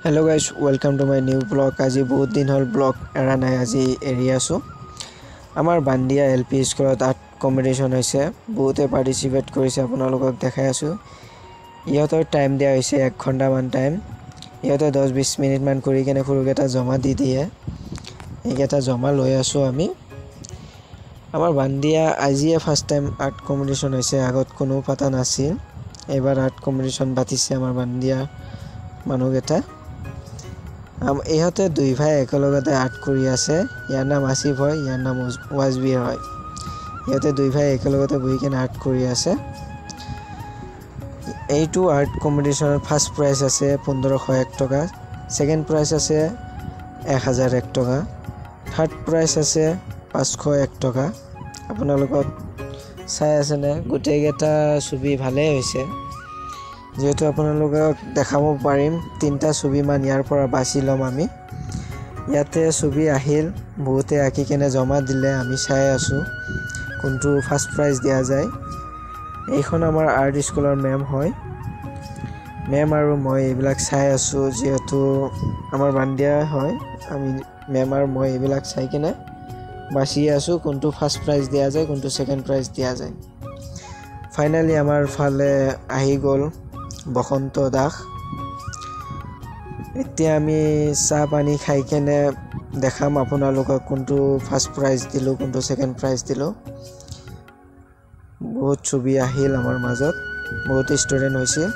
Hello guys, welcome to my new vlog. আজি বহুত দিন হল ব্লগ এৰা নাই, আজি এৰি আছো। আমাৰ বান্দিয়া এলপি স্কুলত আৰ্ট কম্পিটিশন হৈছে, বহুতে পাৰ্টিসিপেট কৰিছে, আপোনালোকক দেখাই আছো। ইহঁতৰ টাইম দিয়া হৈছে 1 ঘণ্টা মান টাইম। ইহঁতে 10-20 মিনিট মান কৰি কেনে ফুৰুকেটা জমা দি দিয়ে। এইকেটা জমা লৈ আছো আমি। আমাৰ বান্দিয়া আজিয়ে ফাৰ্স্ট টাইম আৰ্ট কম্পিটিশন হৈছে, আগত কোনো পাতা নাছিল। এবাৰ আৰ্ট কম্পিটিশন পাতিছে আমাৰ বান্দিয়া মানুহকেটা। ইহঁতে দুই ভাই একেলগতে আৰ্ট কৰি আছে। ইয়াৰ নাম আসিফ হয়, ইয়াৰ নাম ওয়াজবিৰ হয়। ইহঁতে দুই ভাই একেলগতে বহি কেনে আৰ্ট কৰি আছে। এইটো আৰ্ট কম্পিটিশনৰ ফাৰ্স্ট প্ৰাইজ আছে 1501 টকা, সেকেন্ড প্ৰাইজ আছে 1001 টকা, থাৰ্ড প্ৰাইজ আছে 501 টকা। আপোনালোকক চাই আছে নে? গোটেইকেইটা ছবি ভালেই হৈছে। যেহেতু আপোনালোকক দেখাব পাৰিম, 3টা ছবি মান ইয়াৰ পৰা বাছি লম আমি। ইয়াতে ছবি আহিল, বহুতে আঁকি কেনে জমা দিলে, আমি চাই আছো কোনটো ফাৰ্স্ট প্ৰাইজ দিয়া যায়। এইখন আমাৰ আৰ্ট স্কুলৰ মেম হয়। মেম আৰু মই এইবিলাক চাই আছো, যেহেতু আমাৰ বান্দিয়া হয়, আমি মেম আৰু মই এইবিলাক চাই কেনে বাছি আছো কোনটো ফাৰ্স্ট প্ৰাইজ দিয়া যায়, কোনটো সেকেন্ড প্ৰাইজ দিয়া যায়। ফাইনালি আমাৰ ফালে আহি গ'ল বসন্ত দাস। এতিয়া আমি চাহ পানী খাই কেনে দেখাম আপোনালোকক কোনটো ফাৰ্স্ট প্ৰাইজ দিলো, কোনটো সেকেন্ড প্ৰাইজ দিলো। বহুত ছবি আহিল আমাৰ মাজত, বহুত ষ্টুডেন্ট হৈছিল।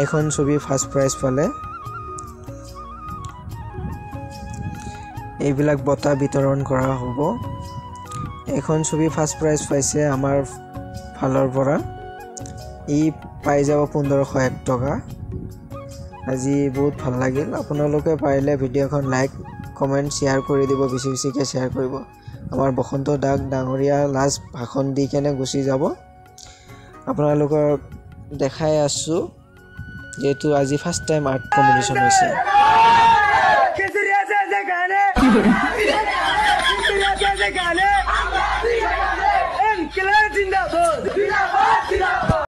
এখন ছবি ফাৰ্স্ট প্ৰাইজ পালে। এইবিলাক বঁটা বিতৰণ কৰা হ'ব। এখন ছবি ফাৰ্স্ট প্ৰাইজ পাইছে আমাৰ ফালৰ পৰা, ই পাই যাব 1501 টকা। আজি বহুত ভাল লাগিল। আপোনালোকে পাৰিলে ভিডিঅ'খন লাইক কমেন্ট শ্বেয়াৰ কৰি দিব, বেছিকে শ্বেয়াৰ কৰিব। আমাৰ বসন্ত দাস ডাঙৰীয়া লাষ্ট ভাষণ দি কেনে গুচি যাব। আপোনালোকক দেখাই আছো, যেহেতু আজি ফাৰ্স্ট টাইম আৰ্ট কম্পিটিশন হৈছে।